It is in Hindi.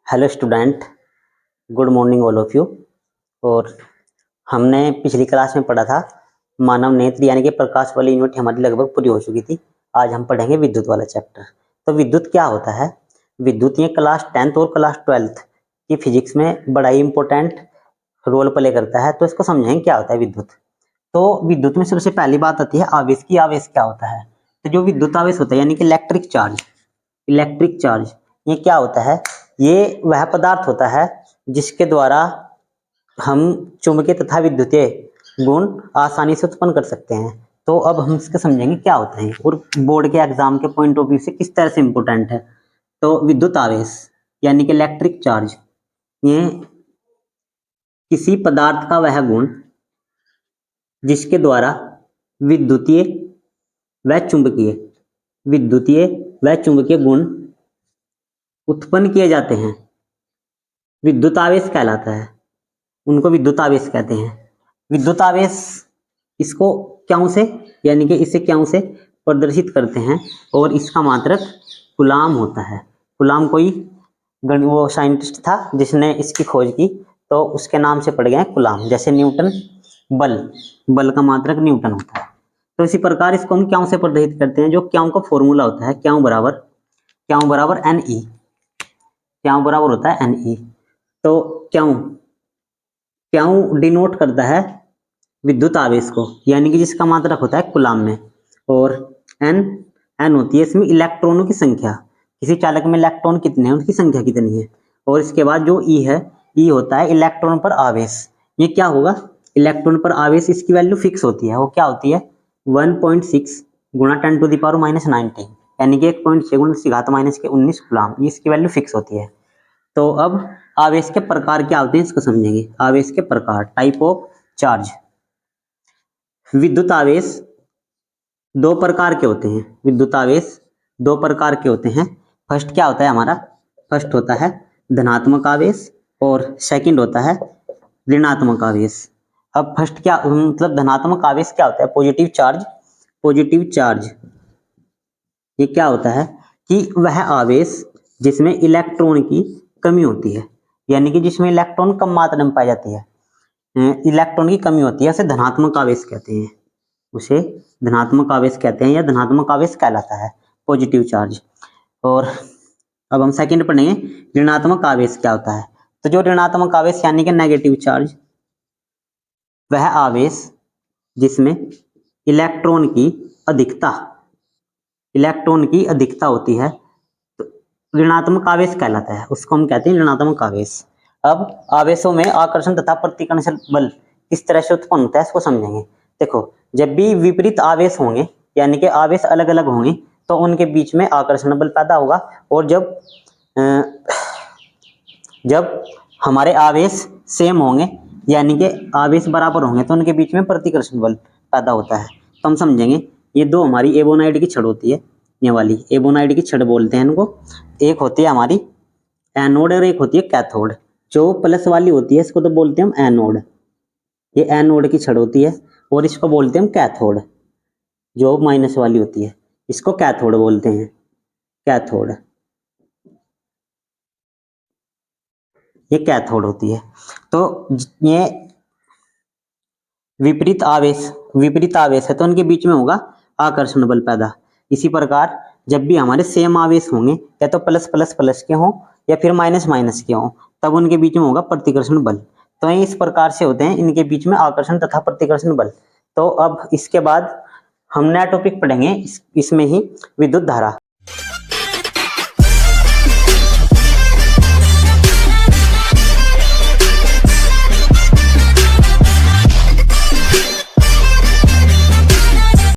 Hello student, good morning all of you. और हमने पिछली क्लास में पढ़ा था मानव नेत्र यानी कि प्रकाश वाली यूनिट हमारी लगभग पूरी हो चुकी थी। आज हम पढ़ेंगे विद्युत वाला चैप्टर। तो विद्युत क्या होता है? विद्युत ये क्लास 10th और क्लास 12th की फिजिक्स में बड़ा ही इंपॉर्टेंट रोल प्ले करता है। तो इसको समझेंगे क्या होता है विद्युत। तो विद्युत में सबसे पहली बात आती है आवेश की। आवेश क्या होता है? तो जो विद्युत आवेश होता है यानी कि इलेक्ट्रिक चार्ज ये क्या होता है? ये वह पदार्थ होता है जिसके द्वारा हम चुंबकीय तथा विद्युतीय गुण आसानी से उत्पन्न कर सकते हैं। तो अब हम इसके समझेंगे क्या होता है और बोर्ड के एग्जाम के पॉइंट ऑफ व्यू से किस तरह से इंपॉर्टेंट है। तो विद्युत आवेश यानी कि इलेक्ट्रिक चार्ज ये किसी पदार्थ का वह गुण जिसके द्वारा विद्युतीय व चुंबकीय गुण उत्पन्न किए जाते हैं, विद्युत आवेश कहलाता है। उनको विद्युत आवेश कहते हैं। विद्युत आवेश इसको क्यों से यानी कि इसे क्यों से प्रदर्शित करते हैं और इसका मात्रक कूलाम होता है। कूलाम कोई वो साइंटिस्ट था जिसने इसकी खोज की, तो उसके नाम से पड़ गया है कूलाम। जैसे न्यूटन बल का मात्रक न्यूटन होता है। तो इसी प्रकार इसको हम क्यों से प्रदर्शित करते हैं। जो क्यों का फॉर्मूला होता है क्यों बराबर NE, क्यों बराबर होता है NE। तो क्यों डिनोट करता है विद्युत आवेश को यानी कि जिसका मात्रक होता है कूलाम में। और एन होती है इसमें इलेक्ट्रॉनों की संख्या। किसी चालक में इलेक्ट्रॉन कितने हैं, उनकी संख्या कितनी है। और इसके बाद जो ई है, ई होता है इलेक्ट्रॉन पर आवेश। ये क्या होगा? इलेक्ट्रॉन पर आवेश, इसकी वैल्यू फिक्स होती है। वो क्या होती है? 1.6 गुणा 10⁻⁻19 यानी कि 1.6 गुणा 10⁻⁻19 कूलाम। इसकी वैल्यू फिक्स होती है। तो अब आवेश के प्रकार क्या होते हैं इसको समझेंगे। आवेश के प्रकार, टाइप ऑफ चार्ज। विद्युत आवेश दो प्रकार के होते हैं। विद्युत आवेश दो प्रकार के होते हैं। फर्स्ट क्या होता है हमारा? फर्स्ट होता है धनात्मक आवेश और सेकंड होता है ऋणात्मक आवेश। अब फर्स्ट क्या मतलब धनात्मक आवेश क्या होता है? पॉजिटिव चार्ज ये क्या होता है कि वह आवेश जिसमें इलेक्ट्रॉन की कमी होती है, यानी कि जिसमें इलेक्ट्रॉन कम मात्रा में पाई जाती है, इलेक्ट्रॉन की कमी होती है, उसे धनात्मक आवेश कहते हैं। उसे धनात्मक आवेश कहते हैं या धनात्मक आवेश कहलाता है पॉजिटिव चार्ज। और अब हम सेकंड पढ़ेंगे ऋणात्मक आवेश क्या होता है। तो जो ऋणात्मक आवेश यानी कि नेगेटिव चार्ज, वह आवेश जिसमें इलेक्ट्रॉन की अधिकता होती है, तो ऋणात्मक आवेश कहलाता है। उसको हम कहते हैं ऋणात्मक आवेश। अब आवेशों में आकर्षण तथा प्रतिकर्षण बल किस तरह से उत्पन्न होता है इसको समझेंगे। देखो, जब भी विपरीत आवेश होंगे यानी कि आवेश अलग अलग होंगे तो उनके बीच में आकर्षण बल पैदा होगा। और जब हमारे आवेश सेम होंगे यानी कि आवेश बराबर होंगे तो उनके बीच में प्रतिकर्षण बल पैदा होता है। तो हम समझेंगे, ये दो हमारी एबोनाइड की छड़ होती है, ये वाली एबोनाइड की छड़ बोलते हैं इनको। एक होती है हमारी एनोड और एक होती है कैथोड। जो प्लस वाली होती है इसको तो बोलते हैं हम एनोड, ये एनोड की छड़ होती है। और इसको बोलते हैं हम कैथोड। जो माइनस वाली होती है इसको कैथोड बोलते हैं, कैथोड। ये कैथोड होती है। तो ये विपरीत आवेश है तो उनके बीच में होगा आकर्षण बल पैदा। इसी प्रकार जब भी हमारे सेम आवेश होंगे, या तो प्लस प्लस प्लस के हों या फिर माइनस माइनस के हों, तब उनके बीच में होगा प्रतिकर्षण बल। तो ये इस प्रकार से होते हैं, इनके बीच में आकर्षण तथा प्रतिकर्षण बल। तो अब इसके बाद हम नया टॉपिक पढ़ेंगे, इसमें ही विद्युत धारा।